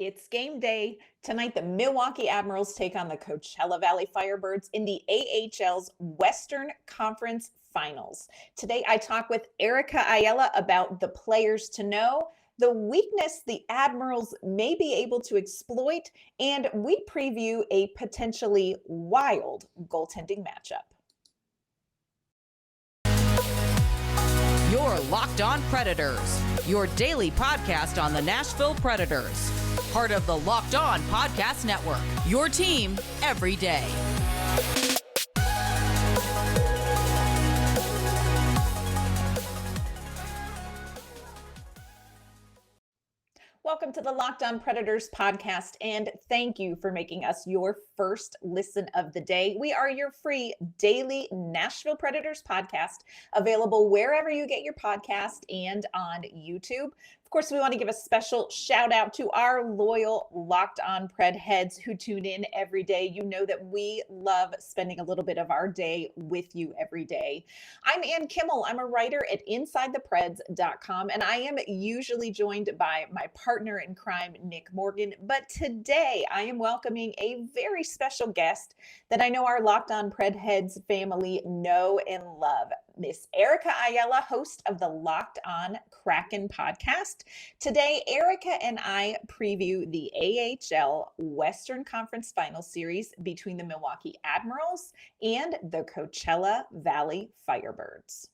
It's game day. Tonight, the Milwaukee Admirals take on the Coachella Valley Firebirds in the AHL's Western Conference Finals. Today, I talk with Erica Ayala about the players to know, the weakness the Admirals may be able to exploit, and we preview a potentially wild goaltending matchup. You're Locked On Predators, your daily podcast on the Nashville Predators. Part of the Locked On Podcast Network, your team every day. Welcome to the Locked On Predators podcast, and thank you for making us your first listen of the day. We are your free daily Nashville Predators podcast, available wherever you get your podcast and on YouTube. Of course, we want to give a special shout out to our loyal Locked On Pred heads who tune in every day. You know that we love spending a little bit of our day with you every day. I'm Ann Kimmel. I'm a writer at InsideThePreds.com, and I am usually joined by my partner in crime, Nick Morgan. But today I am welcoming a very special guest that I know our Locked On Pred heads family know and love. Miss Erica Ayala, host of the Locked On Kraken podcast. Today, Erica and I preview the AHL Western Conference Final Series between the Milwaukee Admirals and the Coachella Valley Firebirds.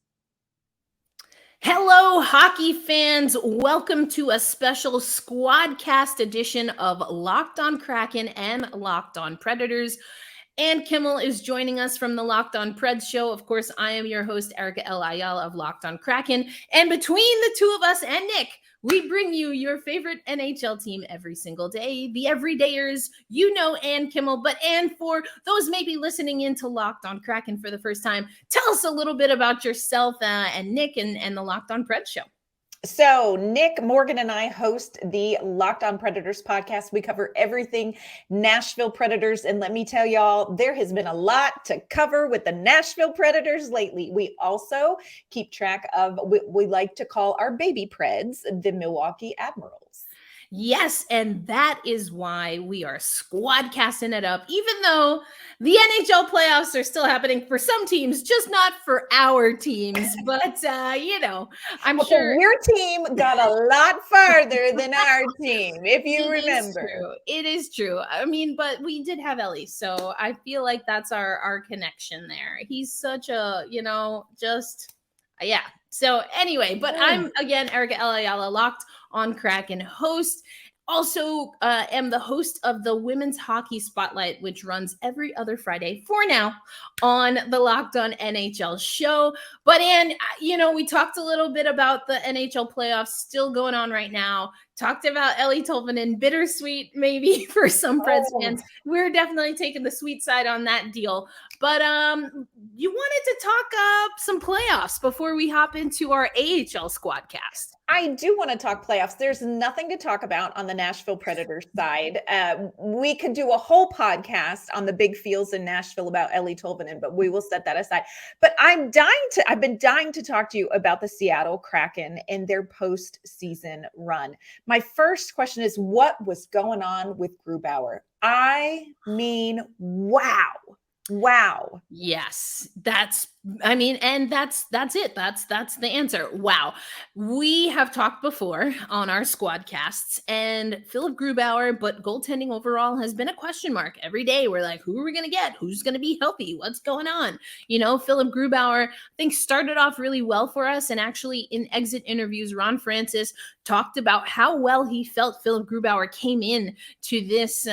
Hello, hockey fans. Welcome to a special SQUADCAST edition of Locked On Kraken and Locked On Predators. Ann Kimmel is joining us from the Locked On Preds show. Of course, I am your host, Erica L. Ayala of Locked On Kraken. And between the two of us and Nick, we bring you your favorite NHL team every single day, the everydayers. You know Ann Kimmel, but Ann, for those maybe listening in to Locked On Kraken for the first time, tell us a little bit about yourself and Nick and the Locked On Preds show. So Nick Morgan and I host the Locked On Predators podcast. We cover everything Nashville Predators. And let me tell y'all, there has been a lot to cover with the Nashville Predators lately. We also keep track of what we like to call our baby Preds, the Milwaukee Admirals. Yes, and that is why we are SQUADcasting it up, even though the NHL playoffs are still happening for some teams, just not for our teams. But, I'm sure your team got a lot farther than our team, if you remember. It is true. I mean, but we did have Ellie, so I feel like that's our connection there. He's such a, yeah. So anyway, but I'm, again, Erica L. Ayala, Locked On Kraken host. Also am the host of the Women's Hockey Spotlight, which runs every other Friday for now on the Locked On NHL show. But Ann, we talked a little bit about the NHL playoffs still going on right now. Talked about Ellie Tolvanen, bittersweet maybe for some Preds fans. We're definitely taking the sweet side on that deal. But you wanted to talk some playoffs before we hop into our AHL SQUADcast. I do want to talk playoffs. There's nothing to talk about on the Nashville Predators side. We could do a whole podcast on the big feels in Nashville about Ellie Tolvanen, but we will set that aside. But I've been dying to talk to you about the Seattle Kraken and their postseason run. My first question is, what was going on with Grubauer? I mean, wow. Yes, that's it. That's the answer. Wow. We have talked before on our SQUADcasts, and Philip Grubauer, but goaltending overall has been a question mark every day. We're like, who are we going to get? Who's going to be healthy? What's going on? Philip Grubauer, I think, started off really well for us. And actually in exit interviews, Ron Francis talked about how well he felt Philip Grubauer came in to this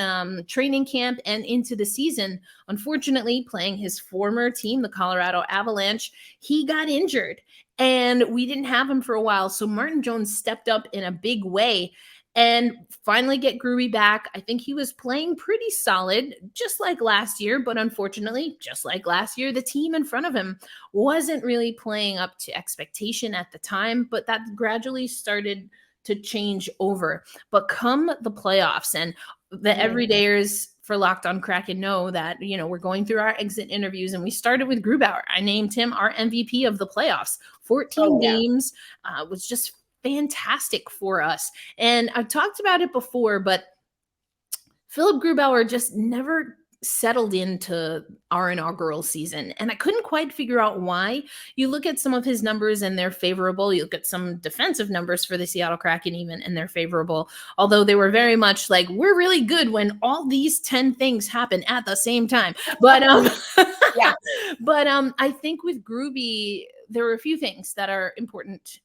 training camp and into the season. Unfortunately, playing his former team, the Colorado Avalanche, he got injured and we didn't have him for a while. So Martin Jones stepped up in a big way and finally get Groovy back. I think he was playing pretty solid, just like last year. But unfortunately, just like last year, the team in front of him wasn't really playing up to expectation at the time. But that gradually started to change over. But come the playoffs, and the everydayers for Locked On Kraken know that, we're going through our exit interviews, and we started with Grubauer. I named him our MVP of the playoffs. 14 games was just fantastic for us. And I've talked about it before, but Philip Grubauer just never settled into our inaugural season. And I couldn't quite figure out why. You look at some of his numbers and they're favorable. You look at some defensive numbers for the Seattle Kraken even, and they're favorable. Although they were very much like, we're really good when all these 10 things happen at the same time. But Yeah. but I think with Gruby, there were a few things that are important.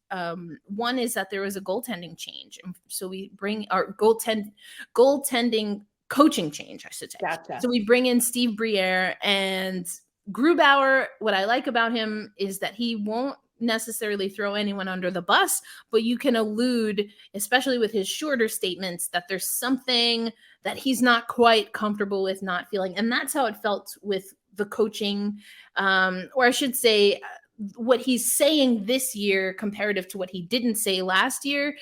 One is that there was a goaltending change. So we bring our goaltending coaching change, I should say. Gotcha. So we bring in Steve Briere, and Grubauer. What I like about him is that he won't necessarily throw anyone under the bus, but you can allude, especially with his shorter statements, that there's something that he's not quite comfortable with not feeling. And that's how it felt with the coaching, or I should say, what he's saying this year comparative to what he didn't say last year,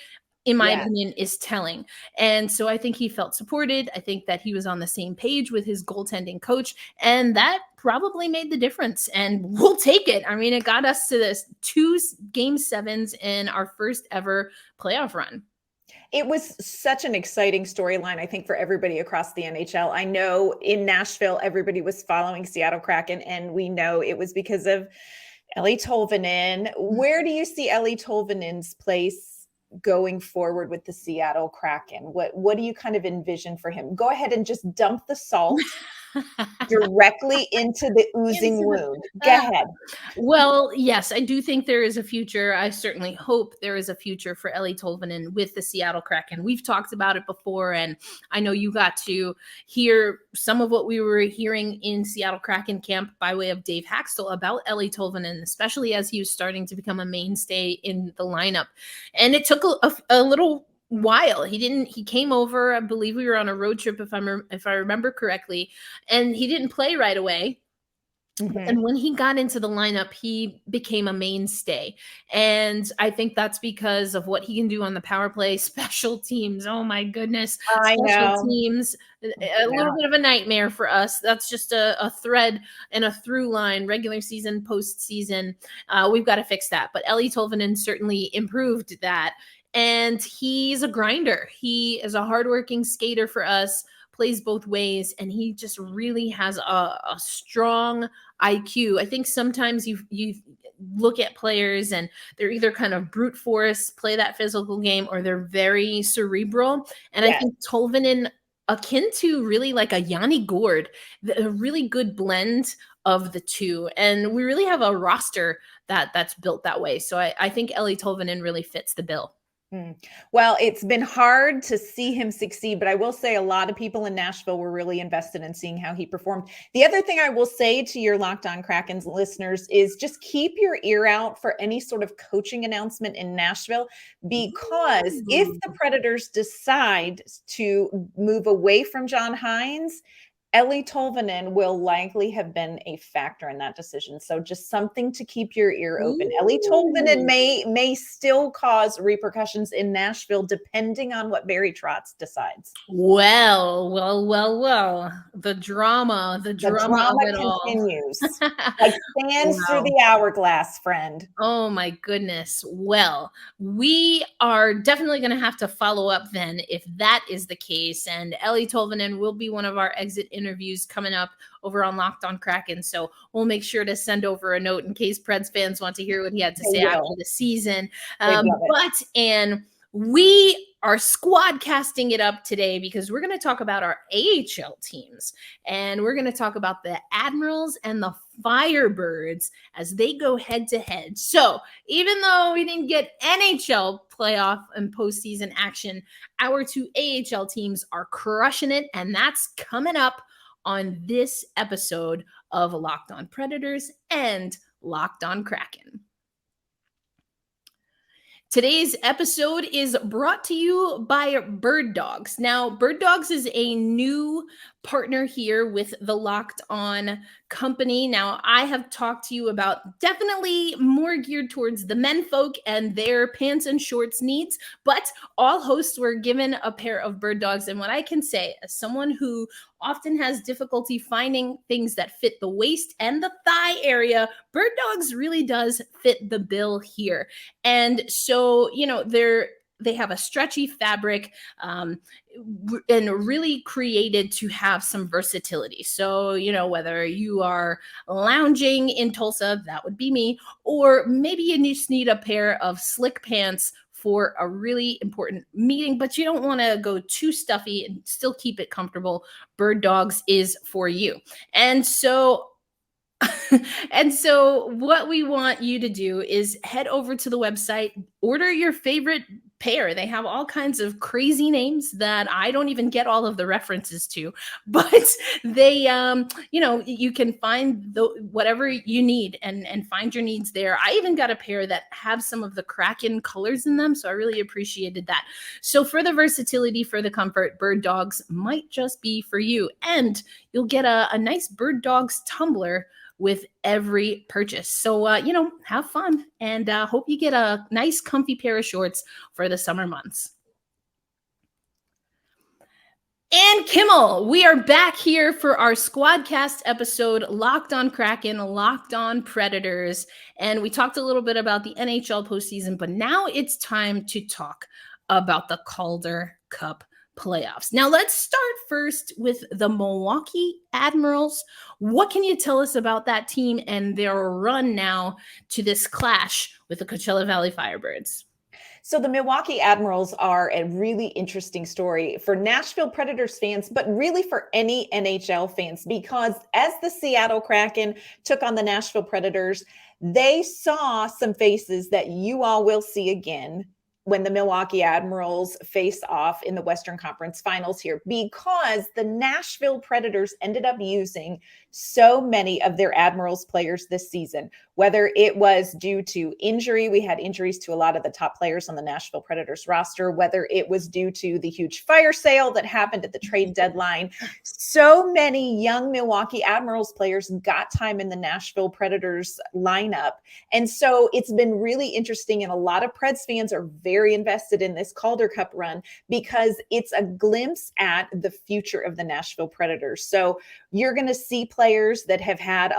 in my opinion, is telling. And so I think he felt supported. I think that he was on the same page with his goaltending coach, and that probably made the difference. And we'll take it. I mean, it got us to this 2 game 7s in our first ever playoff run. It was such an exciting storyline, I think, for everybody across the NHL. I know in Nashville, everybody was following Seattle Kraken, and we know it was because of Eeli Tolvanen. Where do you see Eeli Tolvanen's place going forward with the Seattle Kraken? What do you kind of envision for him? Go ahead and just dump the salt directly into the oozing wound. Go ahead. Well, yes, I do think there is a future. I certainly hope there is a future for Eeli Tolvanen with the Seattle Kraken. We've talked about it before, and I know you got to hear some of what we were hearing in Seattle Kraken camp by way of Dave Haxtell about Eeli Tolvanen, especially as he was starting to become a mainstay in the lineup. And it took a little while. He came over, I believe we were on a road trip, if I remember correctly, and he didn't play right away. Mm-hmm. And when he got into the lineup, he became a mainstay. And I think that's because of what he can do on the power play, special teams. Oh my goodness. Special teams, a little bit of a nightmare for us. That's just a thread and a through line, regular season, postseason. We've got to fix that. But Eeli Tolvanen certainly improved that. And he's a grinder. He is a hardworking skater for us, plays both ways, and he just really has a strong IQ. I think sometimes you look at players and they're either kind of brute force, play that physical game, or they're very cerebral. And I think Tolvanen, akin to really like a Yanni Gourde, a really good blend of the two. And we really have a roster that's built that way. So I think Eeli Tolvanen really fits the bill. Well, it's been hard to see him succeed, but I will say a lot of people in Nashville were really invested in seeing how he performed. The other thing I will say to your Locked On Kraken's listeners is just keep your ear out for any sort of coaching announcement in Nashville, because if the Predators decide to move away from John Hines, Eeli Tolvanen will likely have been a factor in that decision. So just something to keep your ear open. Eeli Tolvanen may still cause repercussions in Nashville, depending on what Barry Trotz decides. Well. The drama of it continues. Like sands through the hourglass, friend. Oh my goodness. Well, we are definitely going to have to follow up then if that is the case. And Eeli Tolvanen will be one of our exit interviews coming up over on Locked On Kraken. So we'll make sure to send over a note in case Preds fans want to hear what he had to say after the season. We are squad casting it up today because we're going to talk about our AHL teams, and we're going to talk about the Admirals and the Firebirds as they go head to head. So even though we didn't get NHL playoff and postseason action, our 2 AHL teams are crushing it, and that's coming up on this episode of Locked On Predators and Locked On Kraken. Today's episode is brought to you by Birddogs. Now, Birddogs is a new partner here with the Locked On company. Now, I have talked to you about definitely more geared towards the men folk and their pants and shorts needs, but all hosts were given a pair of Birddogs. And what I can say, as someone who often has difficulty finding things that fit the waist and the thigh area, Birddogs really does fit the bill here. And so, they're they have a stretchy fabric and really created to have some versatility. So, whether you are lounging in Tulsa, that would be me, or maybe you just need a pair of slick pants for a really important meeting, but you don't want to go too stuffy and still keep it comfortable. Birddogs is for you. And so what we want you to do is head over to the website, order your favorite pair. They have all kinds of crazy names that I don't even get all of the references to, but they, you can find whatever you need and find your needs there. I even got a pair that have some of the Kraken colors in them, so I really appreciated that. So for the versatility, for the comfort, Birddogs might just be for you, and you'll get a nice Birddogs tumbler with every purchase. So, have fun, and hope you get a nice comfy pair of shorts for the summer months. And Kimmel, we are back here for our SQUADCAST episode, Locked on Kraken, Locked on Predators. And we talked a little bit about the NHL postseason, but now it's time to talk about the Calder Cup playoffs. Now let's start first with the Milwaukee Admirals. What can you tell us about that team and their run now to this clash with the Coachella Valley Firebirds? So the Milwaukee Admirals are a really interesting story for Nashville Predators fans, but really for any NHL fans, because as the Seattle Kraken took on the Nashville Predators, they saw some faces that you all will see again when the Milwaukee Admirals face off in the Western Conference Finals here, because the Nashville Predators ended up using so many of their Admirals players this season, whether it was due to injury. We had injuries to a lot of the top players on the Nashville Predators roster, whether it was due to the huge fire sale that happened at the trade deadline. So many young Milwaukee Admirals players got time in the Nashville Predators lineup. And so it's been really interesting, and a lot of Preds fans are very invested in this Calder Cup run because it's a glimpse at the future of the Nashville Predators. So you're going to see players that have had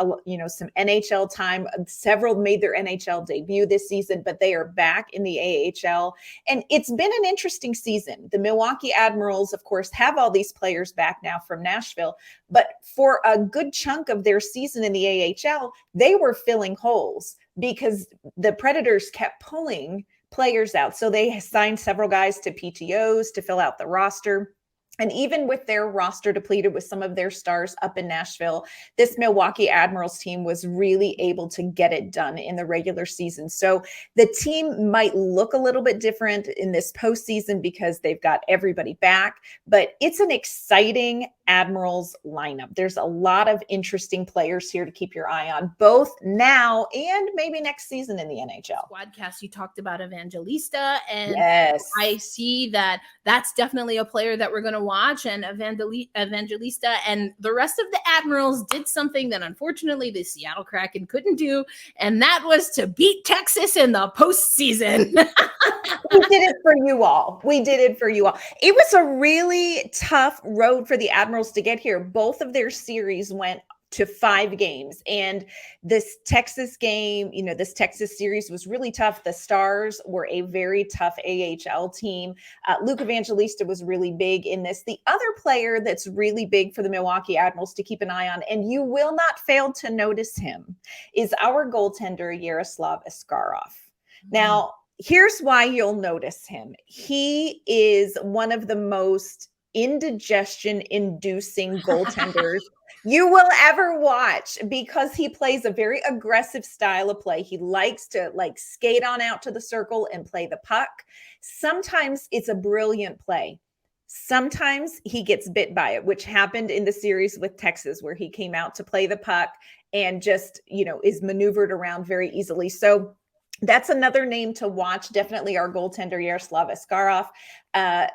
some NHL time. Several made their NHL debut this season, but they are back in the AHL. And it's been an interesting season. The Milwaukee Admirals, of course, have all these players back now from Nashville, but for a good chunk of their season in the AHL, they were filling holes because the Predators kept pulling players out. So they signed several guys to PTOs to fill out the roster. And even with their roster depleted with some of their stars up in Nashville, this Milwaukee Admirals team was really able to get it done in the regular season. So the team might look a little bit different in this postseason because they've got everybody back, but it's an exciting Admirals lineup. There's a lot of interesting players here to keep your eye on, both now and maybe next season in the NHL. SQUADCAST, you talked about Evangelista, and yes, I see that that's definitely a player that we're going to watch, and Evangelista and the rest of the Admirals did something that unfortunately the Seattle Kraken couldn't do, and that was to beat Texas in the postseason. We did it for you all. We did it for you all. It was a really tough road for the Admirals to get here. Both of their series went to 5 games, and this Texas game, this Texas series was really tough. The Stars were a very tough AHL team. Luke Evangelista was really big in this. The other player that's really big for the Milwaukee Admirals to keep an eye on, and you will not fail to notice him, is our goaltender, Yaroslav Askarov. Mm-hmm. Now, here's why you'll notice him. He is one of the most indigestion-inducing goaltenders you will ever watch, because he plays a very aggressive style of play. He likes to skate on out to the circle and play the puck. Sometimes it's a brilliant play. Sometimes he gets bit by it, which happened in the series with Texas, where he came out to play the puck and just, is maneuvered around very easily. So that's another name to watch. Definitely our goaltender, Yaroslav Askarov,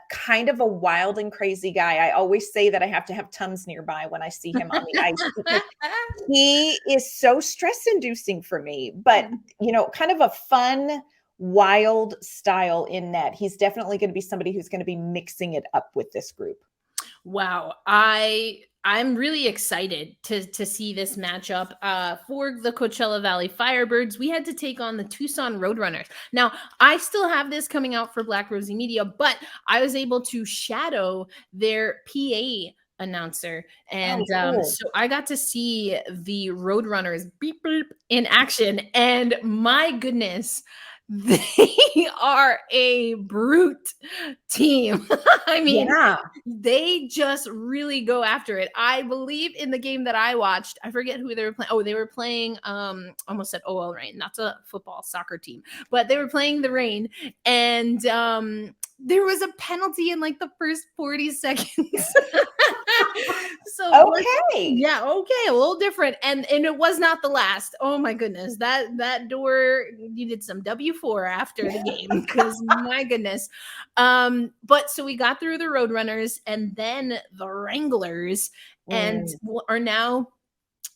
kind of a wild and crazy guy. I always say that I have to have Tums nearby when I see him on the ice, because he is so stress-inducing for me, but, kind of a fun, wild style in net. He's definitely going to be somebody who's going to be mixing it up with this group. Wow. I'm really excited to see this matchup. For the Coachella Valley Firebirds, we had to take on the Tucson Roadrunners. Now, I still have this coming out for Black Rosie Media, but I was able to shadow their PA announcer. And cool. so I got to see the Roadrunners beep, beep in action. And my goodness, they are a brute team. I mean, Yeah. they just really go after it. I believe in the game that I watched, I forget who they were playing. Oh, they were playing, almost said OL Reign. That's a football soccer team, but they were playing the Reign. And there was a penalty in like the first 40 seconds. So Okay. yeah, okay, a little different. And it was not the last. Oh my goodness. That door needed some W4 after the game, because my goodness. But so we got through the Roadrunners and then the Wranglers, and are now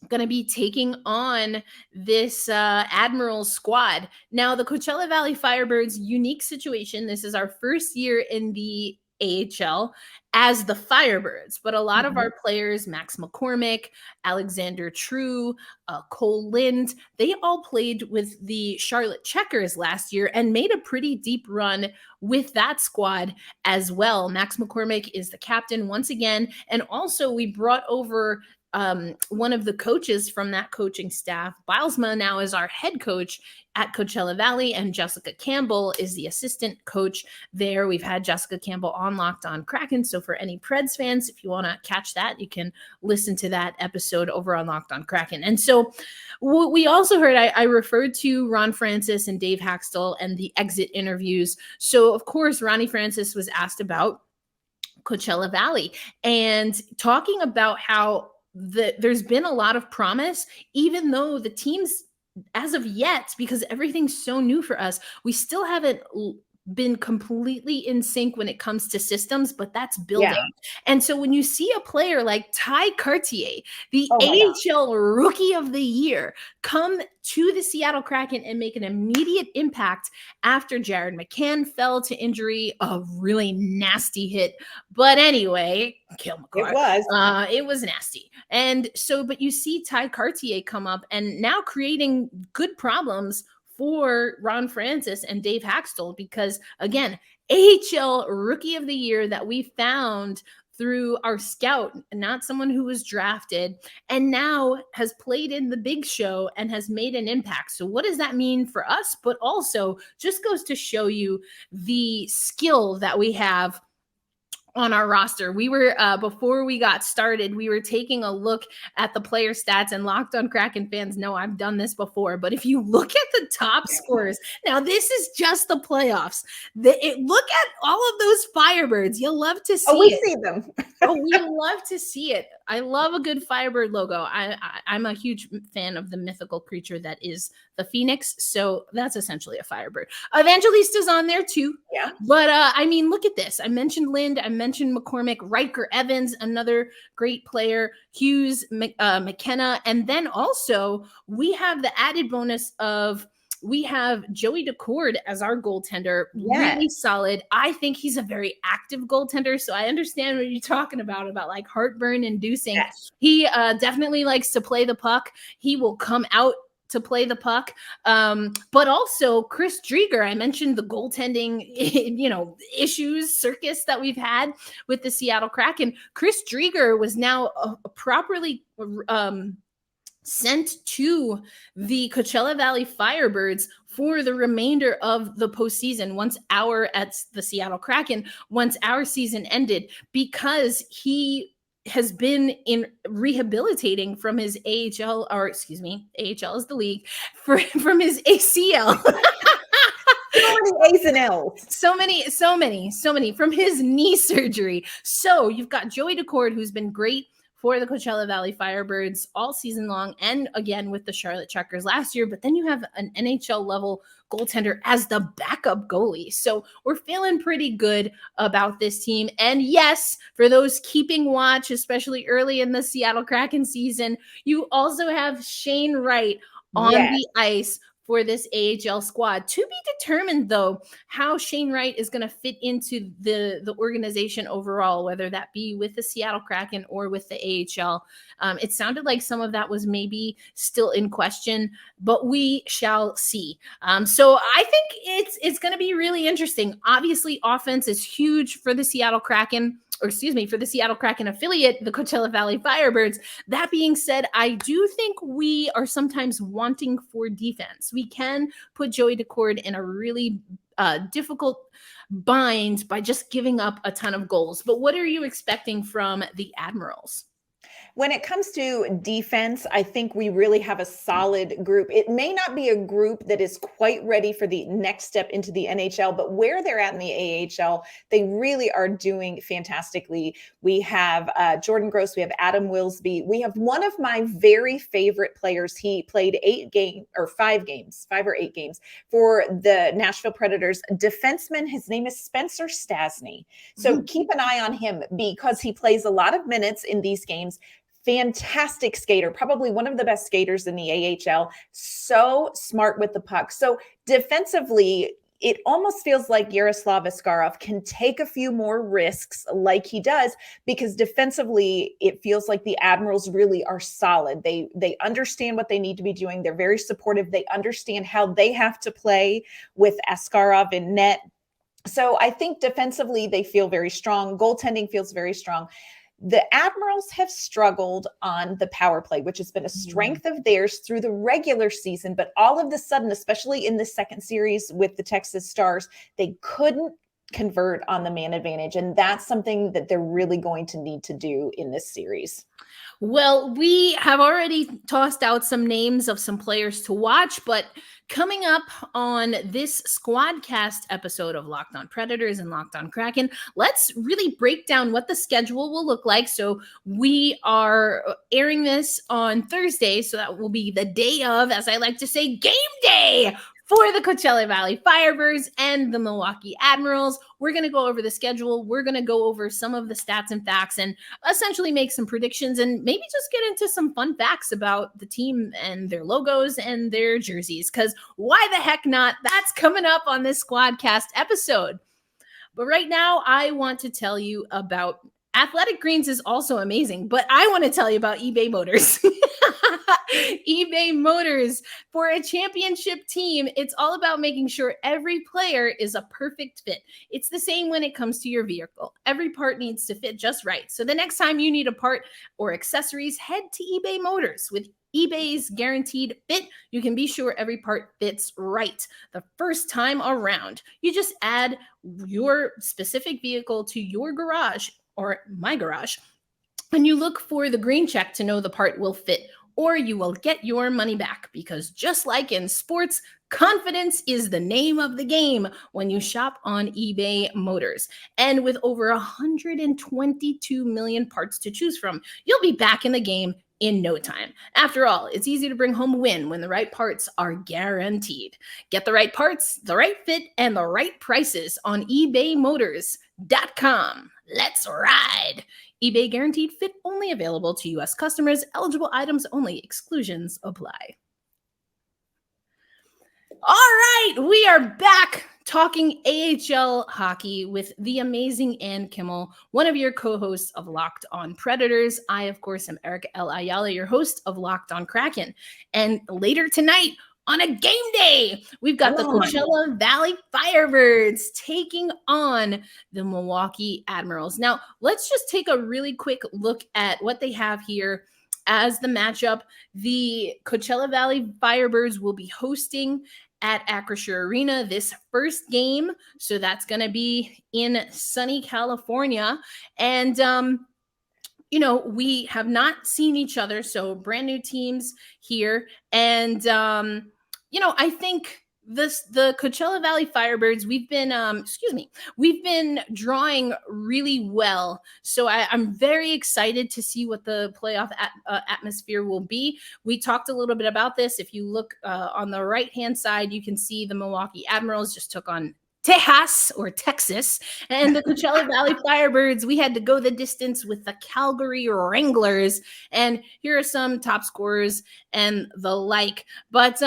going to be taking on this Admirals squad. Now, the Coachella Valley Firebirds, unique situation. This is our first year in the AHL as the Firebirds, but a lot of our players, Max McCormick, Alexander True, Cole Lind, they all played with the Charlotte Checkers last year and made a pretty deep run with that squad as well. Max McCormick is the captain once again. And also we brought over one of the coaches from that coaching staff. Bilesma now is our head coach at Coachella Valley, and Jessica Campbell is the assistant coach there. We've had Jessica Campbell on Locked On Kraken. So for any Preds fans, if you want to catch that, you can listen to that episode over on Locked On Kraken. And so what we also heard, I referred to Ron Francis and Dave Haxtell and the exit interviews. So of course, Ronnie Francis was asked about Coachella Valley and talking about how there's been a lot of promise, even though the teams, as of yet, because everything's so new for us, we still haven't been completely in sync when it comes to systems, but that's building. Yeah. And so when you see a player like Ty Cartier, the AHL Rookie of the Year, come to the Seattle Kraken and make an immediate impact after Jared McCann fell to injury, a really nasty hit. But anyway, kill McCarr. It was nasty. And so, but you see Ty Cartier come up and now creating good problems for Ron Francis and Dave Haxtell, because again, AHL Rookie of the Year that we found through our scout, not someone who was drafted, and now has played in the big show and has made an impact. So what does that mean for us? But also just goes to show you the skill that we have on our roster. We were, before we got started, we were taking a look at the player stats, and Locked On Kraken fans know I've done this before, but if you look at the top scorers, now this is just the playoffs. Look at all of those Firebirds. You'll love to see we see them. We love to see it. I love a good Firebird logo. I'm a huge fan of the mythical creature that is the Phoenix. So that's essentially a Firebird. Evangelista's on there too. Yeah. But I mean, look at this. I mentioned Lind. I mentioned McCormick, Riker Evans, another great player, Hughes, McKenna. And then also we have the added bonus of we have Joey Decord as our goaltender, really solid. I think he's a very active goaltender, so I understand what you're talking about like heartburn inducing. Yes. He definitely likes to play the puck. He will come out to play the puck. But also Chris Drieger, I mentioned the goaltending, issues, circus that we've had with the Seattle Kraken. Chris Drieger was now properly sent to the Coachella Valley Firebirds for the remainder of the postseason once the Seattle Kraken, once our season ended, because he has been in rehabilitating from his AHL is the league, from his ACL. So many A's and L's. So many from his knee surgery. So you've got Joey Decord, who's been great for the Coachella Valley Firebirds all season long, and again with the Charlotte Checkers last year. But then you have an NHL level goaltender as the backup goalie. So we're feeling pretty good about this team. And yes, for those keeping watch, especially early in the Seattle Kraken season, you also have Shane Wright on the ice for this AHL squad. To be determined, though, how Shane Wright is going to fit into the organization overall, whether that be with the Seattle Kraken or with the AHL. It sounded like some of that was maybe still in question, but we shall see. So I think it's going to be really interesting. Obviously, offense is huge for the Seattle Kraken. For the Seattle Kraken affiliate, the Coachella Valley Firebirds. That being said, I do think we are sometimes wanting for defense. We can put Joey Decord in a really difficult bind by just giving up a ton of goals. But what are you expecting from the Admirals? When it comes to defense, I think we really have a solid group. It may not be a group that is quite ready for the next step into the NHL, but where they're at in the AHL, they really are doing fantastically. We have Jordan Gross, we have Adam Wilsby. We have one of my very favorite players. He played 5 or 8 games for the Nashville Predators. Defenseman, his name is Spencer Stasny. So keep an eye on him because he plays a lot of minutes in these games. Fantastic skater, probably one of the best skaters in the AHL. So smart with the puck. So defensively, it almost feels like Yaroslav Askarov can take a few more risks like he does, because defensively, it feels like the Admirals really are solid. They understand what they need to be doing. They're very supportive. They understand how they have to play with Askarov in net. So I think defensively, they feel very strong. Goaltending feels very strong. The Admirals have struggled on the power play, which has been a strength of theirs through the regular season. But all of a sudden, especially in the second series with the Texas Stars, they couldn't convert on the man advantage. And that's something that they're really going to need to do in this series. Well, we have already tossed out some names of some players to watch, but coming up on this SQUADCAST episode of Locked On Predators and Locked On Kraken, let's really break down what the schedule will look like. So we are airing this on Thursday, so that will be the day of, as I like to say, game day for the Coachella Valley Firebirds and the Milwaukee Admirals. We're going to go over the schedule. We're going to go over some of the stats and facts and essentially make some predictions and maybe just get into some fun facts about the team and their logos and their jerseys, because why the heck not? That's coming up on this SQUADCAST episode. But right now, I want to tell you about Athletic Greens is also amazing, but I want to tell you about eBay Motors. eBay Motors, for a championship team, it's all about making sure every player is a perfect fit. It's the same when it comes to your vehicle. Every part needs to fit just right. So the next time you need a part or accessories, head to eBay Motors. With eBay's guaranteed fit, you can be sure every part fits right the first time around. You just add your specific vehicle to your garage or my garage, and you look for the green check to know the part will fit, or you will get your money back, because just like in sports, confidence is the name of the game when you shop on eBay Motors. And with over 122 million parts to choose from, you'll be back in the game in no time. After all, it's easy to bring home a win when the right parts are guaranteed. Get the right parts, the right fit, and the right prices on ebaymotors.com. Let's ride. eBay guaranteed fit only, available to U.S. customers. Eligible items only. Exclusions apply. All right, we are back talking AHL hockey with the amazing Ann Kimmel, one of your co-hosts of Locked On Predators. I, of course, am Erica L. Ayala, your host of Locked On Kraken. And later tonight, on a game day, we've got the Coachella Valley Firebirds taking on the Milwaukee Admirals. Now, let's just take a really quick look at what they have here as the matchup. The Coachella Valley Firebirds will be hosting at Acrisure Arena this first game. So that's going to be in sunny California. And, we have not seen each other. So brand new teams here. And, I think the Coachella Valley Firebirds, we've been drawing really well. So I'm very excited to see what the playoff atmosphere will be. We talked a little bit about this. If you look on the right-hand side, you can see the Milwaukee Admirals just took on Texas, and the Coachella Valley Firebirds, we had to go the distance with the Calgary Wranglers. And here are some top scorers and the like. But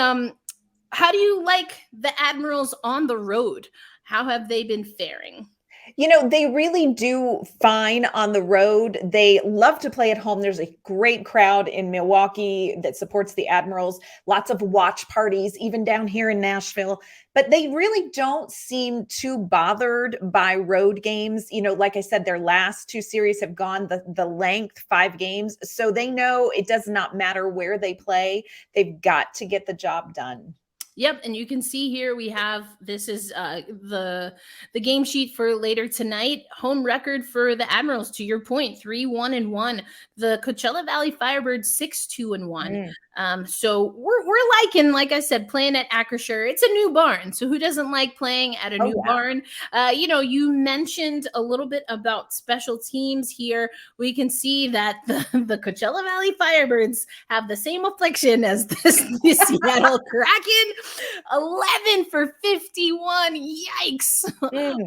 How do you like the Admirals on the road? How have they been faring? They really do fine on the road. They love to play at home. There's a great crowd in Milwaukee that supports the Admirals, lots of watch parties, even down here in Nashville. But they really don't seem too bothered by road games. Like I said, their last 2 series have gone the length, 5 games. So they know it does not matter where they play. They've got to get the job done. Yep, and you can see here we have this is the game sheet for later tonight. Home record for the Admirals, to your point, 3-1-1. The Coachella Valley Firebirds 6-2-1. So we're liking, like I said, playing at Acrisure. It's a new barn, so who doesn't like playing at a new barn? You mentioned a little bit about special teams here. We can see that the Coachella Valley Firebirds have the same affliction as the Seattle Kraken. 11 for 51. Yikes.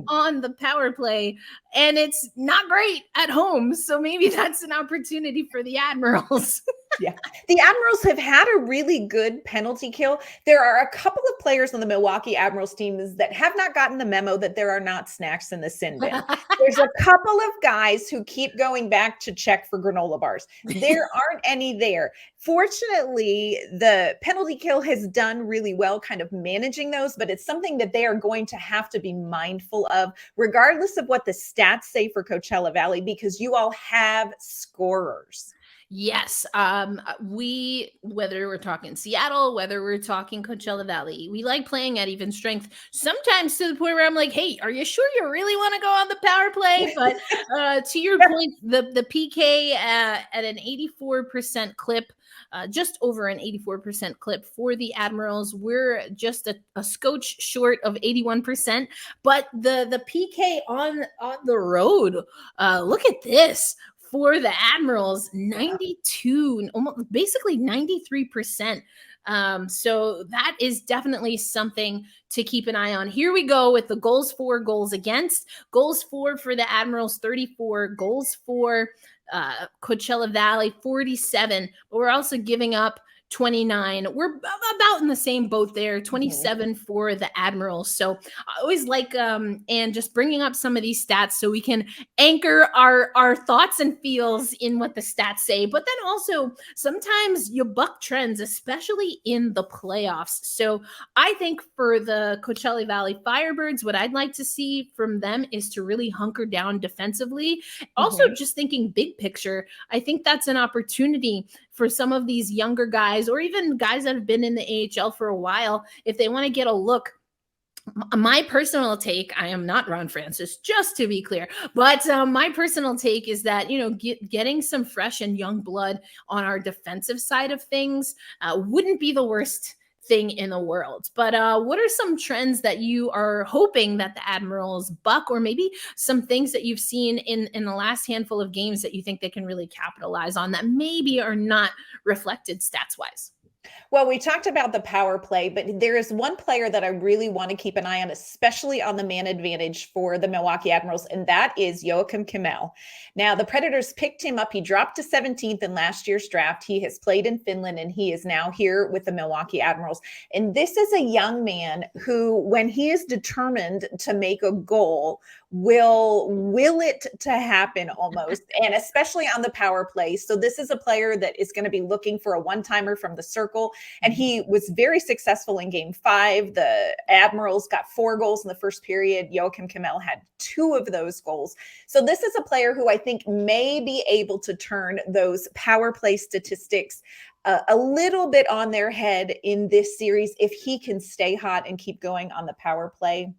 On the power play. And it's not great at home. So maybe that's an opportunity for the Admirals. Yeah. The Admirals have had a really good penalty kill. There are a couple of players on the Milwaukee Admirals teams that have not gotten the memo that there are not snacks in the sin bin. There's a couple of guys who keep going back to check for granola bars. There aren't any there. Fortunately, the penalty kill has done really well kind of managing those, but it's something that they are going to have to be mindful of, regardless of what the stats say for Coachella Valley, because you all have scorers. Yes. Whether we're talking Seattle, whether we're talking Coachella Valley, we like playing at even strength, sometimes to the point where I'm like, hey, are you sure you really want to go on the power play? But to your point, the PK at an 84% clip, just over an 84% clip for the Admirals. We're just a scotch short of 81%, but the PK on the road, look at this. For the Admirals, 92, almost basically 93%. So that is definitely something to keep an eye on. Here we go with the goals for, goals against. Goals for the Admirals, 34. Goals for Coachella Valley, 47. But we're also giving up 29. We're about in the same boat there. 27 for the Admirals. So I always like and just bringing up some of these stats so we can anchor our thoughts and feels in what the stats say. But then also sometimes you buck trends, especially in the playoffs. So I think for the Coachella Valley Firebirds, what I'd like to see from them is to really hunker down defensively. Also, just thinking big picture, I think that's an opportunity for some of these younger guys, or even guys that have been in the AHL for a while, if they want to get a look. My personal take, I am not Ron Francis, just to be clear, but my personal take is that, getting some fresh and young blood on our defensive side of things wouldn't be the worst thing in the world. But what are some trends that you are hoping that the Admirals buck, or maybe some things that you've seen in the last handful of games that you think they can really capitalize on that maybe are not reflected stats wise? Well, we talked about the power play, but there is one player that I really want to keep an eye on, especially on the man advantage for the Milwaukee Admirals, and that is Joachim Kimmel. Now, the Predators picked him up. He dropped to 17th in last year's draft. He has played in Finland, and he is now here with the Milwaukee Admirals. And this is a young man who, when he is determined to make a goal, will it to happen almost, and especially on the power play. So this is a player that is going to be looking for a one-timer from the circle, and he was very successful in Game 5. The Admirals got 4 goals in the first period. Joachim Kimmel had 2 of those goals. So this is a player who I think may be able to turn those power play statistics a little bit on their head in this series if he can stay hot and keep going on the power play.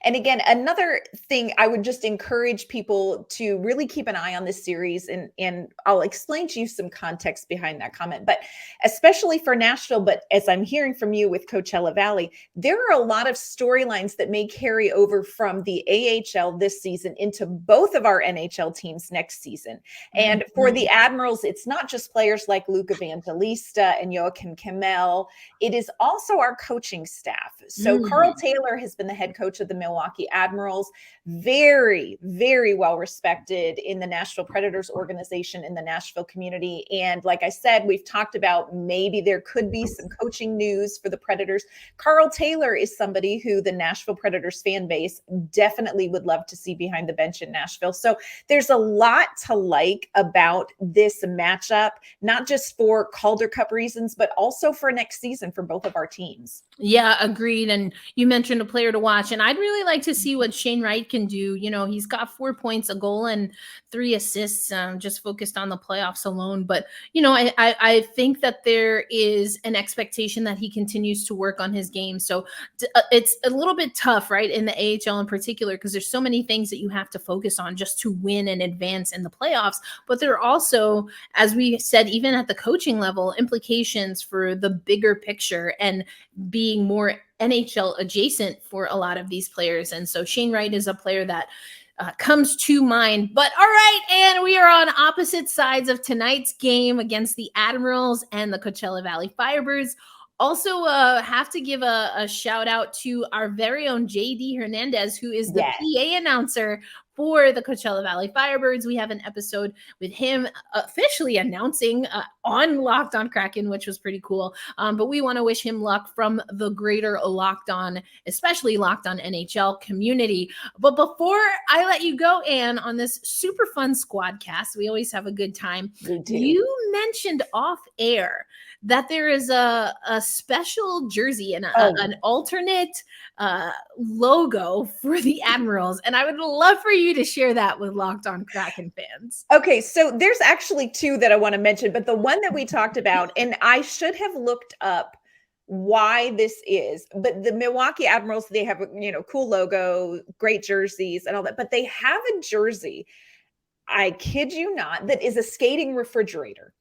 And again, another thing I would just encourage people to really keep an eye on this series, and I'll explain to you some context behind that comment, but especially for Nashville, but as I'm hearing from you with Coachella Valley, there are a lot of storylines that may carry over from the AHL this season into both of our NHL teams next season. And for the Admirals, it's not just players like Luke Evangelista and Joachim Kimmel. It is also our coaching staff. So Carl Taylor has been the head coach coach of the Milwaukee Admirals. Very, very well respected in the Nashville Predators organization, in the Nashville community. And like I said, we've talked about maybe there could be some coaching news for the Predators. Carl Taylor is somebody who the Nashville Predators fan base definitely would love to see behind the bench in Nashville. So there's a lot to like about this matchup, not just for Calder Cup reasons, but also for next season for both of our teams. Yeah, agreed. And you mentioned a player to watch, and I'd really like to see what Shane Wright can do. You know, he's got 4 points, a goal, and 3 assists, just focused on the playoffs alone. But, you know, I think that there is an expectation that he continues to work on his game. So it's a little bit tough, right, in the AHL in particular, because there's so many things that you have to focus on just to win and advance in the playoffs. But there are also, as we said, even at the coaching level, implications for the bigger picture and being more NHL adjacent for a lot of these players. And so Shane Wright is a player that comes to mind. But all right, and we are on opposite sides of tonight's game against the Admirals and the Coachella Valley Firebirds. Also, have to give a shout out to our very own JD Hernandez, who is the PA announcer for the Coachella Valley Firebirds. We have an episode with him officially announcing on Locked On Kraken, which was pretty cool. But we want to wish him luck from the greater Locked On, especially Locked On NHL community. But before I let you go, Anne, on this super fun Squadcast, we always have a good time. You mentioned off air that there is a special jersey and an alternate logo for the Admirals. And I would love for you to share that with Locked On Kraken fans. Okay, so there's actually 2 that I want to mention, but the one that we talked about, and I should have looked up why this is, but the Milwaukee Admirals, they have, you know, cool logo, great jerseys and all that, but they have a jersey, I kid you not, that is a skating refrigerator.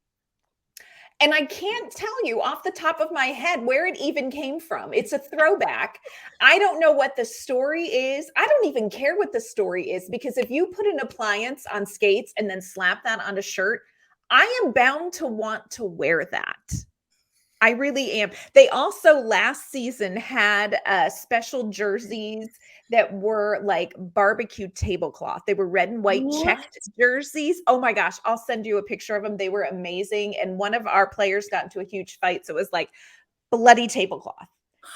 And I can't tell you off the top of my head where it even came from. It's a throwback. I don't know what the story is. I don't even care what the story is, because if you put an appliance on skates and then slap that on a shirt, I am bound to want to wear that. I really am. They also last season had special jerseys that were like barbecue tablecloth. They were red and white checked jerseys. Oh my gosh, I'll send you a picture of them. They were amazing. And one of our players got into a huge fight. So it was like bloody tablecloth.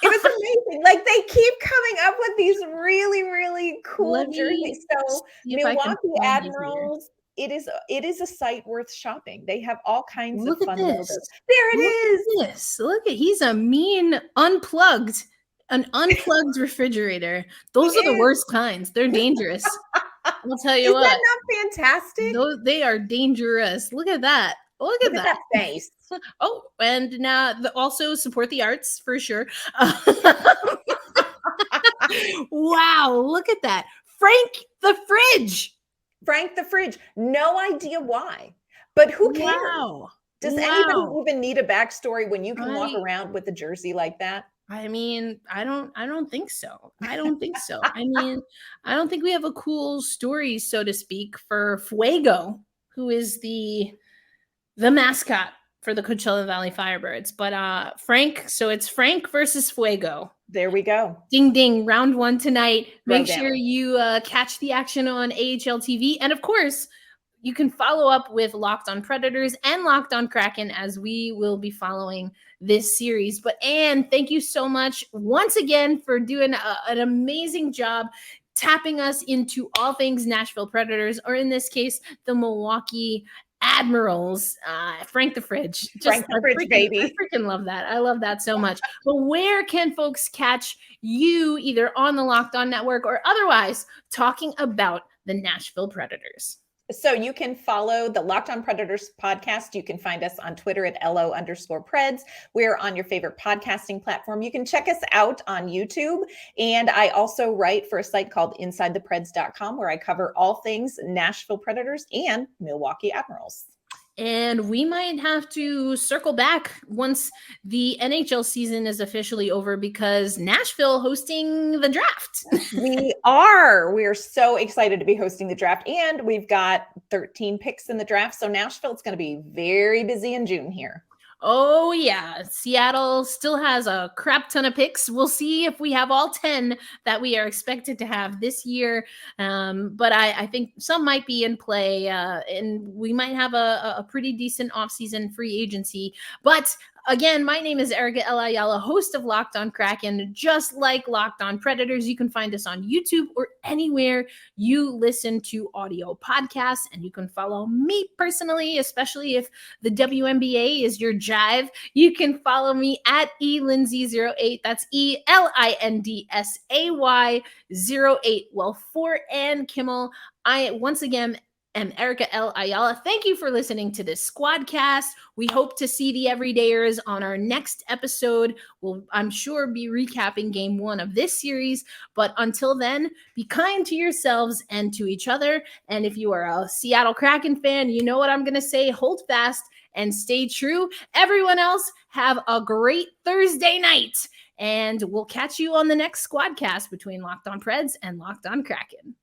It was amazing. Like, they keep coming up with these really, really cool jerseys. So Milwaukee Admirals, it is a site worth shopping. They have all kinds of fun logos. There it is. Look at, he's a mean an unplugged refrigerator. Those are the worst kinds. They're dangerous. I'll tell you what. Is that not fantastic? They are dangerous. Look at that. Look at that face. Oh, and now also support the arts for sure. Wow, look at that. Frank the Fridge. Frank the Fridge. No idea why, but who cares? Wow. Does anybody even need a backstory when you can walk around with a jersey like that? I mean, I don't think so. I don't think so. I mean, I don't think we have a cool story, so to speak, for Fuego, who is the mascot for the Coachella Valley Firebirds. But Frank, so it's Frank versus Fuego. There we go. Ding, ding. Round 1 tonight. Make sure you catch the action on AHL TV. And of course, you can follow up with Locked On Predators and Locked On Kraken, as we will be following this series. But Anne, thank you so much once again for doing an amazing job tapping us into all things Nashville Predators, or in this case, the Milwaukee Admirals. Frank the Fridge. Frank the Fridge, baby. I freaking love that. I love that so much. But where can folks catch you, either on the Locked On Network or otherwise, talking about the Nashville Predators? So you can follow the Locked On Predators podcast. You can find us on Twitter at LO_Preds. We're on your favorite podcasting platform. You can check us out on YouTube. And I also write for a site called InsideThePreds.com, where I cover all things Nashville Predators and Milwaukee Admirals. And we might have to circle back once the NHL season is officially over, because Nashville hosting the draft. We are so excited to be hosting the draft, and we've got 13 picks in the draft. So Nashville's going to be very busy in June here. Oh, yeah. Seattle still has a crap ton of picks. We'll see if we have all 10 that we are expected to have this year. But I think some might be in play, and we might have a pretty decent offseason free agency. But again, my name is Erica El Ayala, host of Locked on Kraken. Just like Locked on Predators, you can find us on YouTube or anywhere you listen to audio podcasts. And you can follow me personally, especially if the WNBA is your jive. You can follow me at elindsay08. That's ELINDSAY08. Well, for Ann Kimmel, I once again am Erica El Ayala. Thank you for listening to this Squadcast. We hope to see the everydayers on our next episode. We'll, I'm sure, be recapping game 1 of this series. But until then, be kind to yourselves and to each other. And if you are a Seattle Kraken fan, you know what I'm going to say. Hold fast and stay true. Everyone else, have a great Thursday night. And we'll catch you on the next Squadcast between Locked on Preds and Locked on Kraken.